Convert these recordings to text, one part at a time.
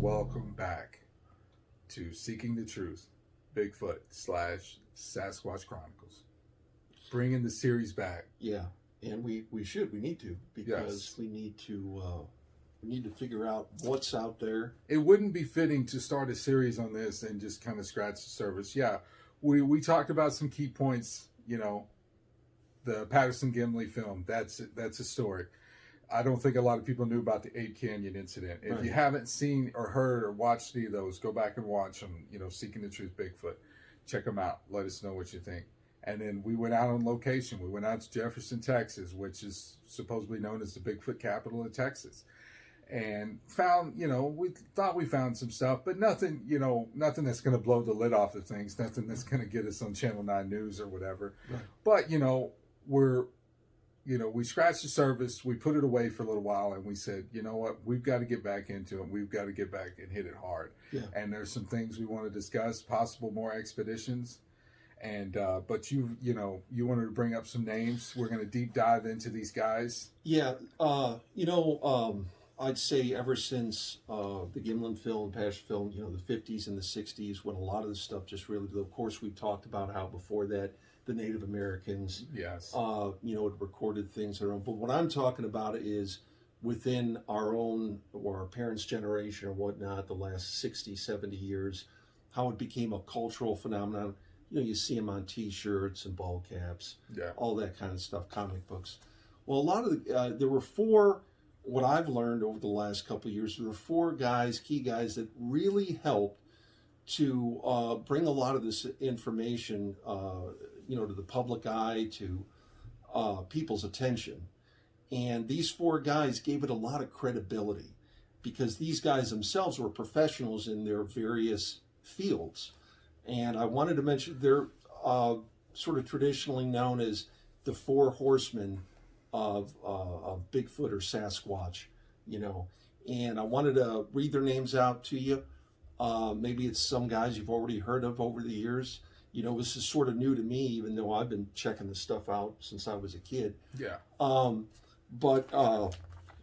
welcome back to Seeking the Truth, Bigfoot / Sasquatch Chronicles. Bringing the series back. Yeah, and we need to, because we need to figure out what's out there. It wouldn't be fitting to start a series on this and just kind of scratch the surface. Yeah, we talked about some key points. The Patterson-Gimli film. That's a story. I don't think a lot of people knew about the Ape Canyon incident. If you haven't seen or heard or watched any of those, go back and watch them. Seeking the Truth, Bigfoot. Check them out. Let us know what you think. And then we went out on location. We went out to Jefferson, Texas, which is supposedly known as the Bigfoot capital of Texas. And found, we thought we found some stuff, but nothing, nothing that's going to blow the lid off of things. Nothing that's going to get us on Channel 9 News or whatever. Right. But, we scratched the surface, we put it away for a little while, and we said, you know what, we've got to get back into it. We've got to get back and hit it hard. Yeah. And there's some things we want to discuss, possible more expeditions. And but you wanted to bring up some names. We're going to deep dive into these guys. Yeah, I'd say ever since the Gimlin film, Passion film, the 50s and the 60s, when a lot of this stuff just really, of course, we talked about how before that, the Native Americans, yes, had recorded things their own. But what I'm talking about is within our own or our parents' generation or whatnot, the last 60, 70 years, how it became a cultural phenomenon. You see them on T-shirts and ball caps, all that kind of stuff, comic books. Well, a lot of there were four, what I've learned over the last couple of years, there were four key guys that really helped to bring a lot of this information to the public eye, to people's attention. And these four guys gave it a lot of credibility because these guys themselves were professionals in their various fields. And I wanted to mention they're sort of traditionally known as the four horsemen of Bigfoot or Sasquatch, And I wanted to read their names out to you. Maybe it's some guys you've already heard of over the years. This is sort of new to me, even though I've been checking this stuff out since I was a kid. Yeah. But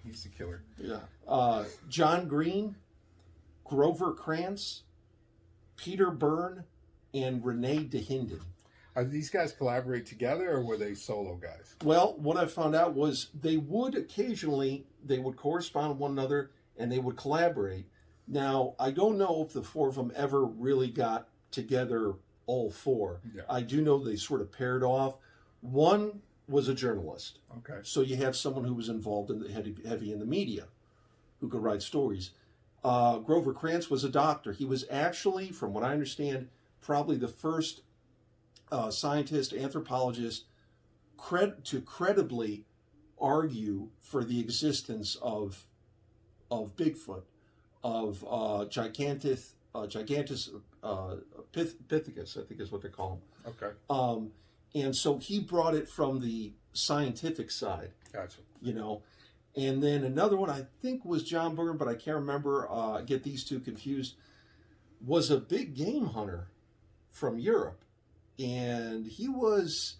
he's the killer. Yeah. John Green, Grover Krantz, Peter Byrne, and Renee DeHinden. Are these guys collaborate together, or were they solo guys? Well, what I found out was they would correspond with one another, and they would collaborate. Now, I don't know if the four of them ever really got together, all four. Yeah. I do know they sort of paired off. One was a journalist. Okay. So you have someone who was involved in the heavy in the media, who could write stories. Grover Krantz was a doctor. He was actually, from what I understand, probably the first scientist, anthropologist to credibly argue for the existence of Bigfoot, of Gigantus Pithecus, I think is what they call him. Okay. And so he brought it from the scientific side. Gotcha. And then another one, I think was John Byrne, but I can't remember, I get these two confused, was a big game hunter from Europe. And he was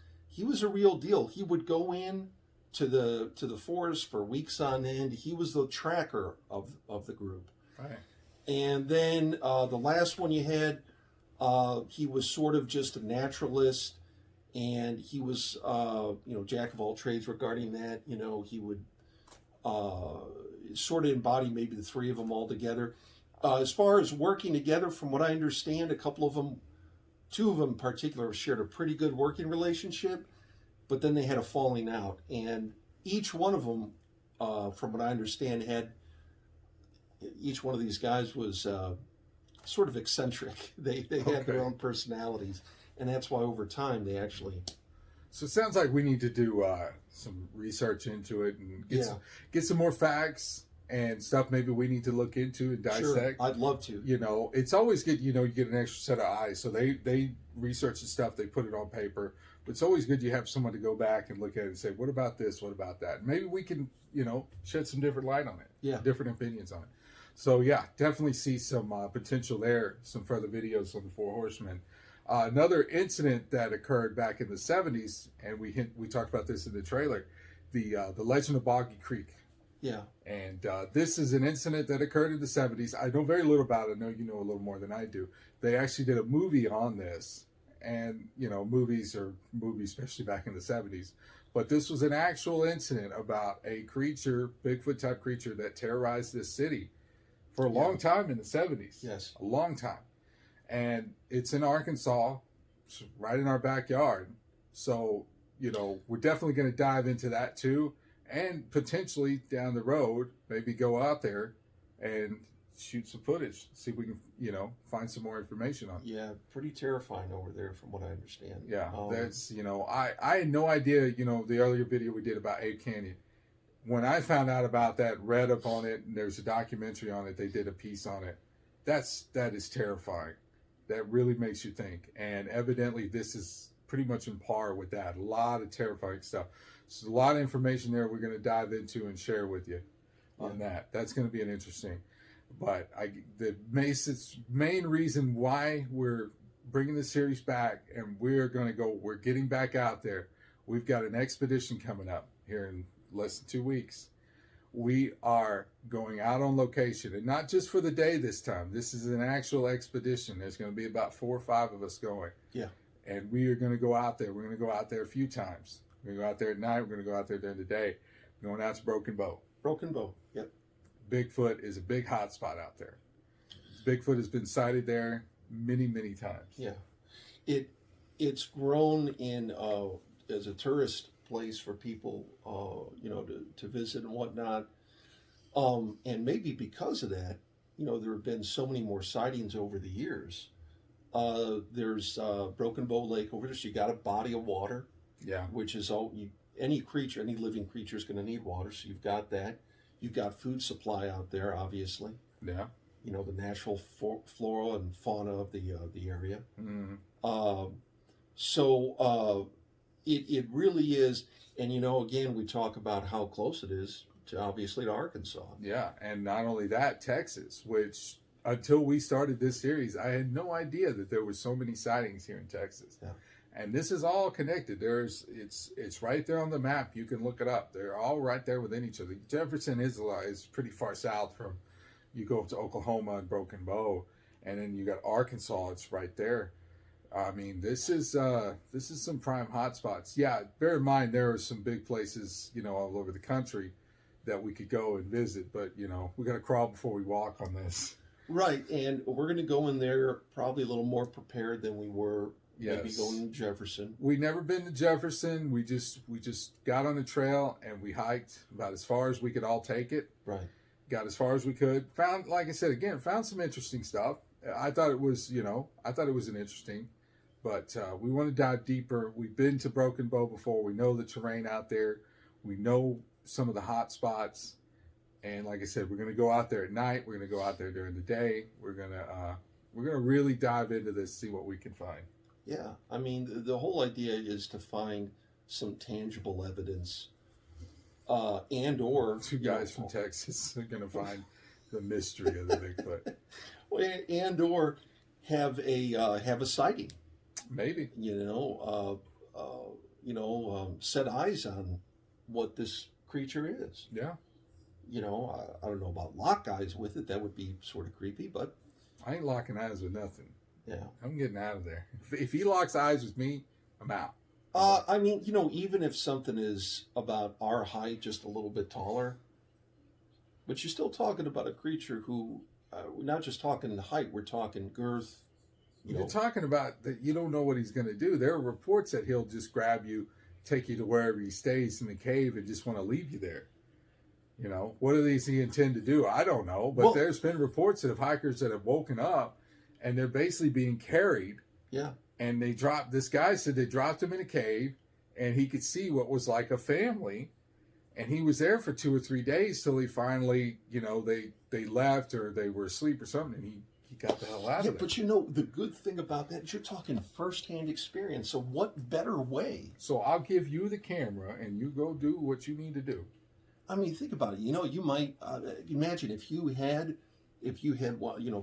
a real deal. He would go in to the forest for weeks on end. He was the tracker of the group. Right. And then the last one you had, he was sort of just a naturalist, and he was jack of all trades regarding that. He would sort of embody maybe the three of them all together. As far as working together, from what I understand, two of them in particular shared a pretty good working relationship, but then they had a falling out. And each one of them, from what I understand, each one of these guys was sort of eccentric. They had their own personalities. And that's why over time they actually... So it sounds like we need to do some research into it and get some more facts and stuff maybe we need to look into and dissect. Sure, I'd love to. It's always good, you get an extra set of eyes. So they research the stuff, they put it on paper. But it's always good you have someone to go back and look at it and say, what about this? What about that? And maybe we can, shed some different light on it. Yeah. Different opinions on it. So yeah, definitely see some potential there, some further videos on the Four Horsemen. Another incident that occurred back in the 70s, and we talked about this in the trailer, the Legend of Boggy Creek. Yeah. And this is an incident that occurred in the 70s. I know very little about it. I know you know a little more than I do. They actually did a movie on this. And, you know, movies, especially back in the 70s. But this was an actual incident about a creature, Bigfoot type creature, that terrorized this city for a long time in the 70s. Yes. A long time. And it's in Arkansas, right in our backyard. So, you know, we're definitely going to dive into that too. And potentially down the road, maybe go out there and shoot some footage, see if we can, you know, find some more information on it. Yeah, pretty terrifying over there from what I understand. Yeah, that's, you know, I had no idea, you know, the earlier video we did about Ape Canyon. When I found out about that, read up on it, and there's a documentary on it, they did a piece on it. That is terrifying. That really makes you think. And evidently this is pretty much in par with that. A lot of terrifying stuff. So a lot of information there we're going to dive into and share with you on that. That's going to be an interesting. But the main reason why we're bringing the series back and we're getting back out there. We've got an expedition coming up here in less than 2 weeks. We are going out on location, and not just for the day this time. This is an actual expedition. There's going to be about 4 or 5 of us going. Yeah. And we are going to go out there. We're going to go out there a few times. We're going to go out there at night. We're going to go out there during the day. We're going out to Broken Bow. Broken Bow, yep. Bigfoot is a big hot spot out there. Bigfoot has been sighted there many, many times. Yeah. It's grown in as a tourist place for people, you know, to visit and whatnot. And maybe because of that, you know, there have been so many more sightings over the years. There's Broken Bow Lake over there, so you got a body of water. Yeah. Which is any creature, any living creature is going to need water, so you've got that. You've got food supply out there, obviously. Yeah. You know, the natural flora and fauna of the area. Mm-hmm. So it really is, and you know, again, we talk about how close it is to obviously to Arkansas. Yeah, and not only that, Texas, which until we started this series, I had no idea that there were so many sightings here in Texas. Yeah. And this is all connected. It's right there on the map. You can look it up. They're all right there within each other. Jefferson is pretty far south from. You go up to Oklahoma and Broken Bow, and then you got Arkansas. It's right there. I mean, this is some prime hotspots. Yeah, bear in mind there are some big places, you know, all over the country that we could go and visit. But you know, we got to crawl before we walk on this. Right, and we're going to go in there probably a little more prepared than we were. Yes. Maybe going to Jefferson. We'd never been to Jefferson. We just got on the trail and we hiked about as far as we could all take it. Right. Got as far as we could. Found, like I said again, found some interesting stuff. I thought it was an interesting, but we want to dive deeper. We've been to Broken Bow before. We know the terrain out there. We know some of the hot spots. And like I said, we're going to go out there at night. We're going to go out there during the day. We're going to really dive into this, see what we can find. Yeah, I mean, the whole idea is to find some tangible evidence, and or two guys from Texas are going to find the mystery of the Bigfoot, and or have a sighting. Maybe set eyes on what this creature is. Yeah. You know, I don't know about lock eyes with it. That would be sort of creepy, but I ain't locking eyes with nothing. Yeah, I'm getting out of there. If he locks eyes with me, I'm out. I mean, you know, even if something is about our height, just a little bit taller, but you're still talking about a creature who, we're not just talking height, we're talking girth. You're talking about that you don't know what he's going to do. There are reports that he'll just grab you, take you to wherever he stays in the cave, and just want to leave you there. You know, what does he intend to do? I don't know, but there's been reports of hikers that have woken up and they're basically being carried. Yeah. And this guy said they dropped him in a cave and he could see what was like a family. And he was there for 2 or 3 days till he finally, you know, they left or they were asleep or something. And he got the hell out of there. But you know, the good thing about that is you're talking firsthand experience. So what better way? So I'll give you the camera and you go do what you need to do. I mean, think about it. You know, you might imagine if you had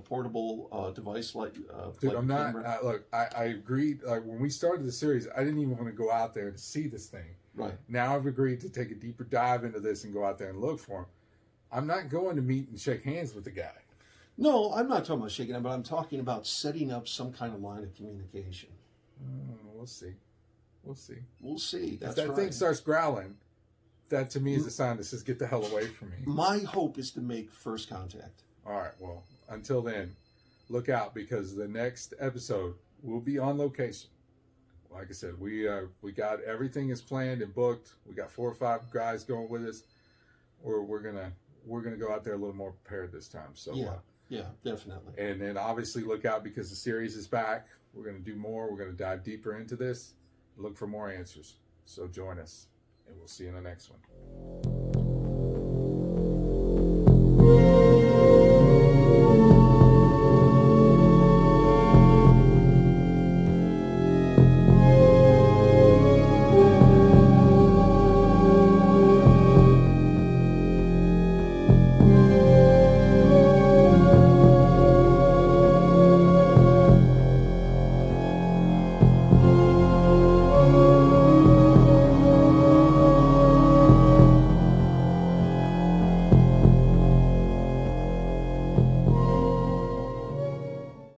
portable device like. Dude, I'm not. Look, I agreed. Like when we started the series, I didn't even want to go out there to see this thing. Right. Now I've agreed to take a deeper dive into this and go out there and look for them. I'm not going to meet and shake hands with the guy. No, I'm not talking about shaking him, but I'm talking about setting up some kind of line of communication. We'll see. We'll see. We'll see. That's if that right. thing starts growling, that to me is a sign that says, get the hell away from me. My hope is to make first contact. All right. Well, until then, look out, because the next episode will be on location. Like I said, we got everything is planned and booked. We got 4 or 5 guys going with us. Or we're gonna go out there a little more prepared this time. So yeah, definitely. And then obviously look out, because the series is back. We're gonna do more. We're gonna dive deeper into this. Look for more answers. So join us, and we'll see you in the next one.